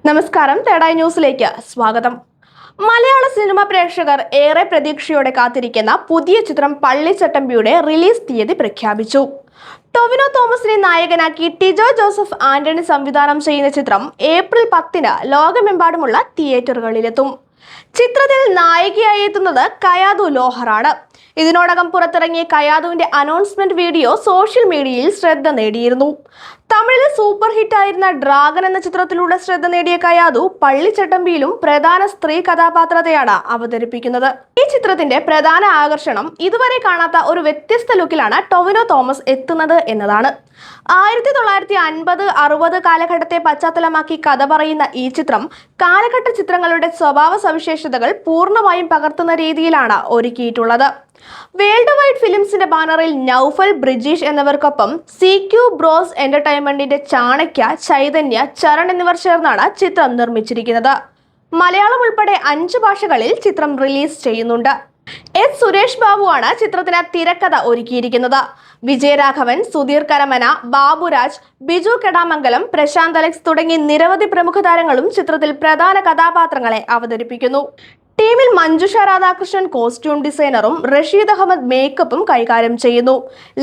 നമസ്കാരം, തേടായി ന്യൂസിലേക്ക് സ്വാഗതം. മലയാള സിനിമ പ്രേക്ഷകർ ഏറെ പ്രതീക്ഷയോടെ കാത്തിരിക്കുന്ന പുതിയ ചിത്രം പള്ളിച്ചട്ടമ്പിയുടെ റിലീസ് തീയതി പ്രഖ്യാപിച്ചു. ടൊവിനോ തോമസിനെ നായകനാക്കി ടിജോ ജോസഫ് ആന്റണി സംവിധാനം ചെയ്യുന്ന ചിത്രം ഏപ്രിൽ 10-ന് ലോകമെമ്പാടുമുള്ള തിയേറ്ററുകളിലെത്തും. ചിത്രത്തിൽ നായികയായി എത്തുന്നത് കയാതു ലോഹറാണ്. ഇതിനോടകം പുറത്തിറങ്ങിയ കയാതുവിന്റെ അനൗൺസ്മെന്റ് വീഡിയോ സോഷ്യൽ മീഡിയയിൽ ശ്രദ്ധ നേടിയിരുന്നു. തമിഴിൽ സൂപ്പർ ഹിറ്റായിരുന്ന ഡ്രാഗൺ എന്ന ചിത്രത്തിലൂടെ ശ്രദ്ധ നേടിയ കയാതു പള്ളിച്ചട്ടമ്പിയിലും പ്രധാന സ്ത്രീ കഥാപാത്രത്തെയാണ് അവതരിപ്പിക്കുന്നത്. ഈ ചിത്രത്തിന്റെ പ്രധാന ആകർഷണം ഇതുവരെ കാണാത്ത ഒരു വ്യത്യസ്ത ലുക്കിലാണ് ടൊവിനോ തോമസ് എത്തുന്നത് എന്നതാണ്. 1950-60 കാലഘട്ടത്തെ പശ്ചാത്തലമാക്കി കഥ പറയുന്ന ഈ ചിത്രം കാലഘട്ട ചിത്രങ്ങളുടെ സ്വഭാവ സവിശേഷതകൾ പൂർണ്ണമായും പകർത്തുന്ന രീതിയിലാണ് ഒരുക്കിയിട്ടുള്ളത്. വേൾഡ് വൈഡ് ഫിലിംസിന്റെ ബാനറിൽ നൗഫൽ ബ്രിജീഷ് എന്നിവർക്കൊപ്പം CQ ബ്രോസ് എന്റർടൈൻമെന്റിന്റെ ചാണക്യ, ചൈതന്യ, ചരൺ എന്നിവർ ചേർന്നാണ് ചിത്രം നിർമ്മിച്ചിരിക്കുന്നത്. മലയാളം ഉൾപ്പെടെ 5 ഭാഷകളിൽ ചിത്രം റിലീസ് ചെയ്യുന്നുണ്ട്. S. സുരേഷ് ബാബുവാണ് ചിത്രത്തിന് തിരക്കഥ ഒരുക്കിയിരിക്കുന്നത്. വിജയരാഘവൻ, സുധീർ കരമന, ബാബുരാജ്, ബിജു കെടാമംഗലം, പ്രശാന്ത് അലക്സ് തുടങ്ങി നിരവധി പ്രമുഖ താരങ്ങളും ചിത്രത്തിൽ പ്രധാന കഥാപാത്രങ്ങളെ അവതരിപ്പിക്കുന്നു. ടീമിൽ മഞ്ജുഷ രാധാകൃഷ്ണൻ കോസ്റ്റ്യൂം ഡിസൈനറും റഷീദ് അഹമ്മദ് മേക്കപ്പും കൈകാര്യം ചെയ്യുന്നു.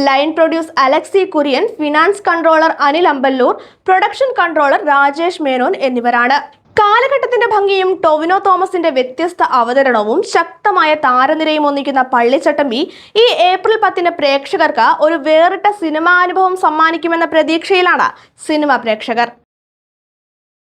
Line produce Alexi Kurian, finance controller Anil Amballoor, production controller Rajesh Menon എന്നിവരാണ്. കാലഘട്ടത്തിന്റെ ഭംഗിയും ടൊവിനോ തോമസിന്റെ വ്യത്യസ്ത അവതരണവും ശക്തമായ താരനിരയും ഒന്നിക്കുന്ന പള്ളിച്ചട്ടമ്പി ഈ ഏപ്രിൽ 10-ന് പ്രേക്ഷകർക്ക് ഒരു വേറിട്ട സിനിമാ അനുഭവം സമ്മാനിക്കുമെന്ന പ്രതീക്ഷയിലാണ് സിനിമാ പ്രേക്ഷകർ.